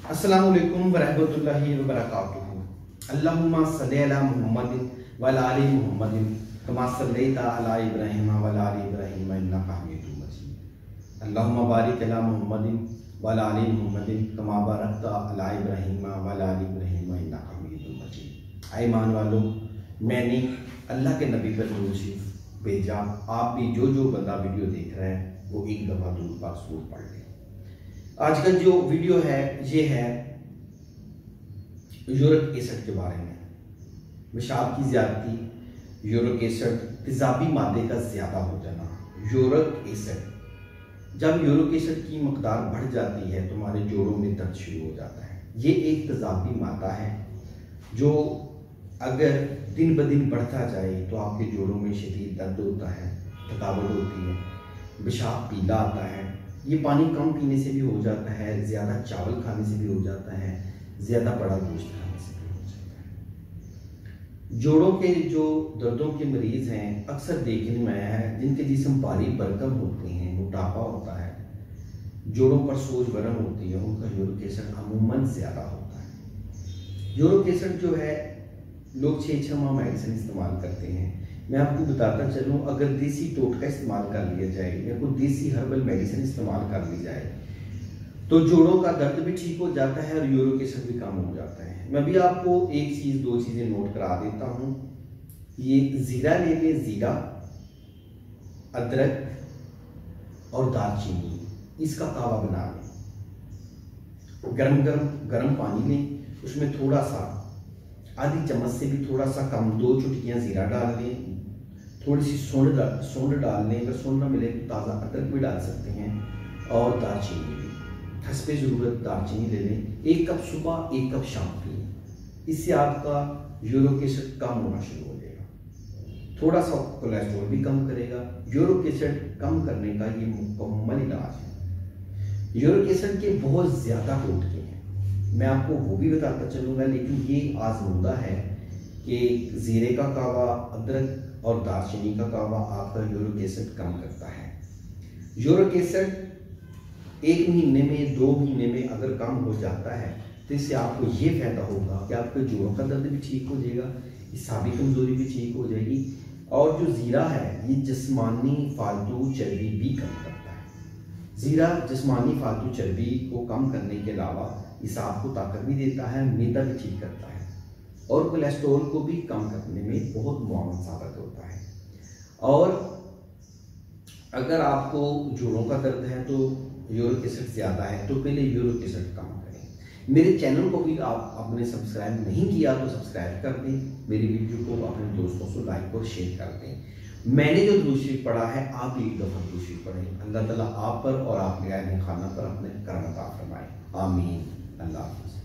अस्सलामु अलैकुम वरहमतुल्लाहि वबरकातुहू। अल्लाहुम्मा सल्लि अला मुहम्मदिन व अला आलि मुहम्मदिन कमा सल्लैता अला इब्राहीम व अला आलि इब्राहीम इन्नका हमीदुम मजीद। अल्लाहुम्मा बारिक अला मुहम्मदिन व अला आलि मुहम्मदिन कमा बारकता अला इब्राहीम व अला आलि इब्राहीम इन्नका हमीदुम मजीद। ऐ ईमान वालों, मैंने अल्लाह के नबी पर दुरूद शरीफ भेजा। आप भी जो बंदा वीडियो देख रहा है वो एक दफ़ा दुरूद पाक ज़रूर पढ़ लें। आज का जो वीडियो है ये है यूरिक एसिड के बारे में। पेशाब की ज़्यादती, यूरिक एसिड, तेज़ाबी मादे का ज़्यादा हो जाना। यूरिक एसिड, जब यूरिक एसिड की मकदार बढ़ जाती है तो हमारे जोड़ों में दर्द शुरू हो जाता है। ये एक तेज़ाबी मादा है जो अगर दिन ब दिन बढ़ता जाए तो आपके जोड़ों में शदीद दर्द होता है, थकावट होती है, पेशाब पीला आता है। ये पानी कम पीने से भी हो जाता है, ज़्यादा चावल खाने से भी हो जाता है, ज़्यादा बड़ा गोश्त खाने से भी हो जाता है। जोड़ों के जो दर्दों के मरीज़ हैं अक्सर देखने में आया है जिनके जिस्म भारी भरकम होते हैं, मोटापा होता है, जोड़ों पर सोज वरम होती है, उनका यूरिक एसिड अमूमन ज़्यादा होता है। यूरिक एसिड जो है लोग 6-6 माह मेडिसिन इस्तेमाल करते हैं। मैं आपको बताता चलूँ, अगर देसी टोटका इस्तेमाल कर लिया जाए या कोई देसी हर्बल मेडिसिन इस्तेमाल कर ली जाए तो जोड़ों का दर्द भी ठीक हो जाता है और यूरिक एसिड भी कम हो जाता है। मैं भी आपको एक चीज़, दो चीज़ें नोट करा देता हूँ। ये ज़ीरा ले लें, ज़ीरा, अदरक और दालचीनी, इसका कावा बना लें। गरम पानी लें, उसमें थोड़ा सा, आधी चम्मच से भी थोड़ा सा कम, 2 चुटकियाँ ज़ीरा डाल लें, थोड़ी सी सौंठ डाल लें। अगर सौंठ ना मिले तो ताज़ा अदरक भी डाल सकते हैं और दालचीनी भी, हस्बे ज़रूरत दालचीनी ले लें। 1 कप सुबह, 1 कप शाम पिए। इससे आपका यूरिक एसिड कम होना शुरू हो जाएगा। थोड़ा सा कोलेस्ट्रॉल भी कम करेगा। यूरिक एसिड कम करने का ये मुकम्मल इलाज है। यूरिक एसिड के बहुत ज़्यादा टोटके हैं, मैं आपको वो भी बताता चलूँगा, लेकिन ये आजमूदा है कि ज़ीरे का कावा, अदरक और दालचीनी का कावा आपका यूरिक एसिड कम करता है। यूरिक एसिड 1 महीने में, 2 महीने में अगर कम हो जाता है तो इससे आपको ये फ़ायदा होगा कि आपके जोड़ों का दर्द भी ठीक हो जाएगा, हिसाबी कमज़ोरी भी ठीक हो जाएगी। और जो ज़ीरा है ये जिस्मानी फालतू चर्बी भी कम करता है। ज़ीरा जिस्मानी फालतू चर्बी को कम करने के अलावा हिसाब को ताकत भी देता है, मैदा भी ठीक करता है और कोलेस्ट्रॉल को भी कम करने में बहुत मुआवन साबित होता है। और अगर आपको जोड़ों का दर्द है तो यूरिक एसिड ज़्यादा है तो पहले यूरिक एसिड कम करें। मेरे चैनल को भी आपने सब्सक्राइब नहीं किया तो सब्सक्राइब कर दें। मेरी वीडियो को अपने दोस्तों से लाइक और शेयर कर दें। मैंने जो दुरूद शरीफ पढ़ा है आप भी एक दफ़ा दुरूद शरीफ पढ़ें। अल्लाह ताला आप पर और आपके अहल खाना पर अपने करम अता फरमाए। आमीन। अल्लाह हाफ़िज़।